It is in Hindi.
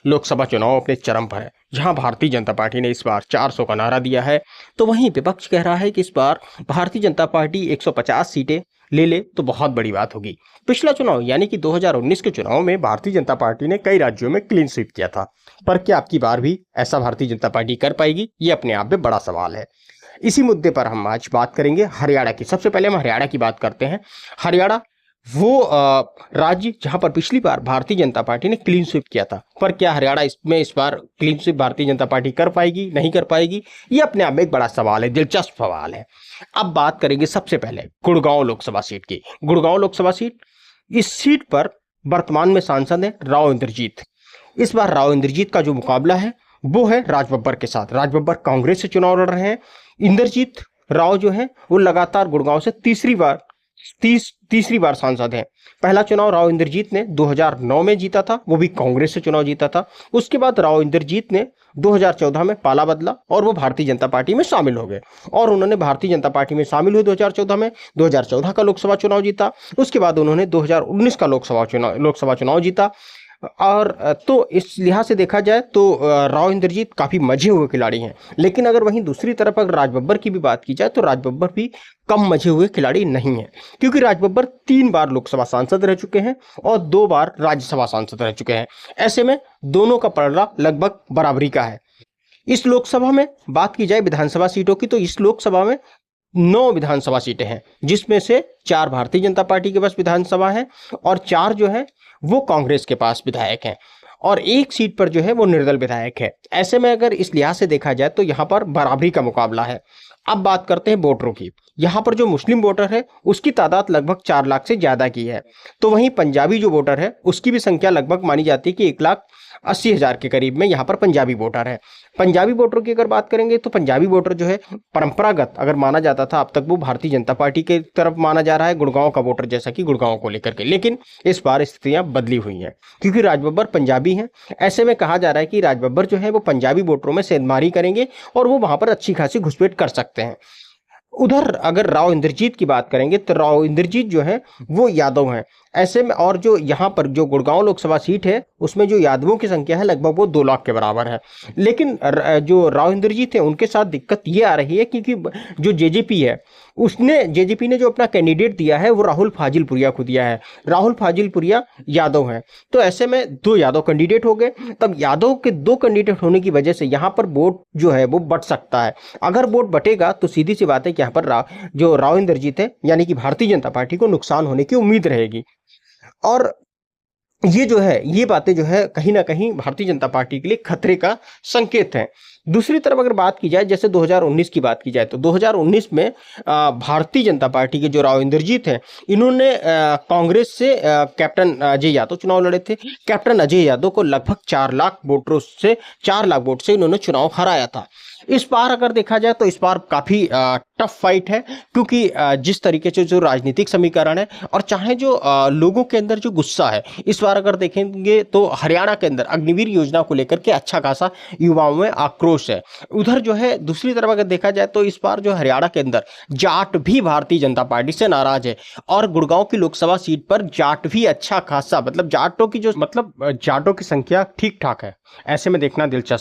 लोकसभा चुनाव अपने चरम पर है, जहां भारतीय जनता पार्टी ने इस बार 400 का नारा दिया है, तो वहीं विपक्ष कह रहा है कि इस बार भारतीय जनता पार्टी 150 सीटें ले तो बहुत बड़ी बात होगी। पिछला चुनाव यानी कि 2019 के चुनाव में भारतीय जनता पार्टी ने कई राज्यों में क्लीन स्वीप किया था, पर क्या अब की बार भी ऐसा भारतीय जनता पार्टी कर पाएगी, ये अपने आप में बड़ा सवाल है। इसी मुद्दे पर हम आज बात करेंगे हरियाणा की। सबसे पहले हम हरियाणा की बात करते हैं। हरियाणा वो राज्य जहां पर पिछली बार भारतीय जनता पार्टी ने क्लीन स्वीप किया था, पर क्या हरियाणा इसमें इस बार clean sweep Bharatiya Janata party कर पाएगी, नहीं कर पाएगी, ये अपने आप में एक बड़ा सवाल है, दिलचस्प सवाल है। अब बात करेंगे सबसे पहले गुड़गांव लोकसभा सीट की। गुड़गांव लोकसभा सीट, इस सीट पर वर्तमान में सांसद है राव इंद्रजीत। इस बार राव इंद्रजीत का जो मुकाबला है वो है राज बब्बर के साथ। राज बब्बर कांग्रेस से चुनाव लड़ रहे हैं। इंद्रजीत राव जो है वो लगातार गुड़गांव से तीसरी बार सांसद हैं। पहला चुनाव राव इंद्रजीत ने 2009 में जीता था, वो भी कांग्रेस से चुनाव जीता था। उसके बाद राव इंद्रजीत ने 2014 में पाला बदला और वो भारतीय जनता पार्टी में शामिल हो गए, और उन्होंने भारतीय जनता पार्टी में शामिल हुए 2014 में। 2014 का लोकसभा चुनाव जीता। उसके बाद उन्होंने 2019 का लोकसभा चुनाव जीता। और तो इस लिहाज से देखा जाए तो राव इंद्रजीत काफ़ी मजे हुए खिलाड़ी हैं। लेकिन अगर वहीं दूसरी तरफ अगर राज बब्बर की भी बात की जाए तो राज बब्बर भी कम मजे हुए खिलाड़ी नहीं हैं, क्योंकि राज बब्बर 3 बार लोकसभा सांसद रह चुके हैं और 2 बार राज्यसभा सांसद रह चुके हैं। ऐसे में दोनों का पलड़ा लगभग बराबरी का है। इस लोकसभा में बात की जाए विधानसभा सीटों की, तो इस लोकसभा में 9 विधानसभा सीटें हैं, जिसमें से 4 भारतीय जनता पार्टी के पास विधानसभा है और 4 जो है वो कांग्रेस के पास विधायक हैं, और 1 सीट पर जो है वो निर्दल विधायक है। ऐसे में अगर इस लिहाज से देखा जाए तो यहाँ पर बराबरी का मुकाबला है। अब बात करते हैं वोटरों की। यहाँ पर जो मुस्लिम वोटर है उसकी तादाद लगभग 4 लाख से ज़्यादा की है, तो वहीं पंजाबी जो वोटर है उसकी भी संख्या लगभग मानी जाती है कि 1,80,000 के करीब में यहाँ पर पंजाबी वोटर है। पंजाबी वोटरों की अगर बात करेंगे तो पंजाबी वोटर जो है परंपरागत अगर माना जाता था अब तक, वो भारतीय जनता पार्टी के तरफ माना जा रहा है, गुड़गांव का वोटर जैसा कि गुड़गांव को लेकर के। लेकिन इस बार स्थितियां बदली हुई हैं, क्योंकि राज बब्बर पंजाबी हैं। ऐसे में कहा जा रहा है कि राज बब्बर जो है वो पंजाबी वोटरों में सेंधमारी करेंगे और वो वहां पर अच्छी खासी घुसपैठ कर सकते हैं। उधर अगर राव इंद्रजीत की बात करेंगे तो राव इंद्रजीत जो है वो यादव हैं। ऐसे में और जो यहाँ पर जो गुड़गांव लोकसभा सीट है उसमें जो यादवों की संख्या है लगभग वो 2 लाख के बराबर है। लेकिन जो राव इंद्रजीत है उनके साथ दिक्कत ये आ रही है क्योंकि जो जेजेपी है जेजेपी ने जो अपना कैंडिडेट दिया है वो राहुल फाजिलपुरिया को दिया है। राहुल फाजिलपुरिया यादव हैं, तो ऐसे में 2 यादव कैंडिडेट हो गए। तब यादव के 2 कैंडिडेट होने की वजह से यहाँ पर वोट जो है वो बट सकता है। अगर वोट बटेगा तो सीधी सी बात है कि यहाँ पर जो राव इंद्रजीत है यानी कि भारतीय जनता पार्टी को नुकसान होने की उम्मीद रहेगी। और ये जो है ये बातें जो है कहीं ना कहीं भारतीय जनता पार्टी के लिए खतरे का संकेत है। दूसरी तरफ अगर बात की जाए, जैसे 2019 की बात की जाए तो 2019 में भारतीय जनता पार्टी के जो राव इंद्रजीत हैं इन्होंने कांग्रेस से कैप्टन अजय यादव चुनाव लड़े थे। कैप्टन अजय यादव को लगभग 4 लाख वोट से इन्होंने चुनाव हराया था। इस बार अगर देखा जाए तो इस बार काफ़ी टफ फाइट है, क्योंकि जिस तरीके से जो राजनीतिक समीकरण है और चाहे जो लोगों के अंदर जो गुस्सा है, इस बार अगर देखेंगे तो हरियाणा के अंदर अग्निवीर योजना को लेकर के अच्छा खासा युवाओं में आक्रोश है। उधर जो है दूसरी तरफ अगर देखा जाए तो इस बार जो हरियाणा के अंदर जाट भी भारतीय जनता पार्टी से नाराज है, और गुड़गांव की लोकसभा सीट पर जाट भी अच्छा खासा जाटों की संख्या ठीक ठाक है। ऐसे में देखना दिलचस्प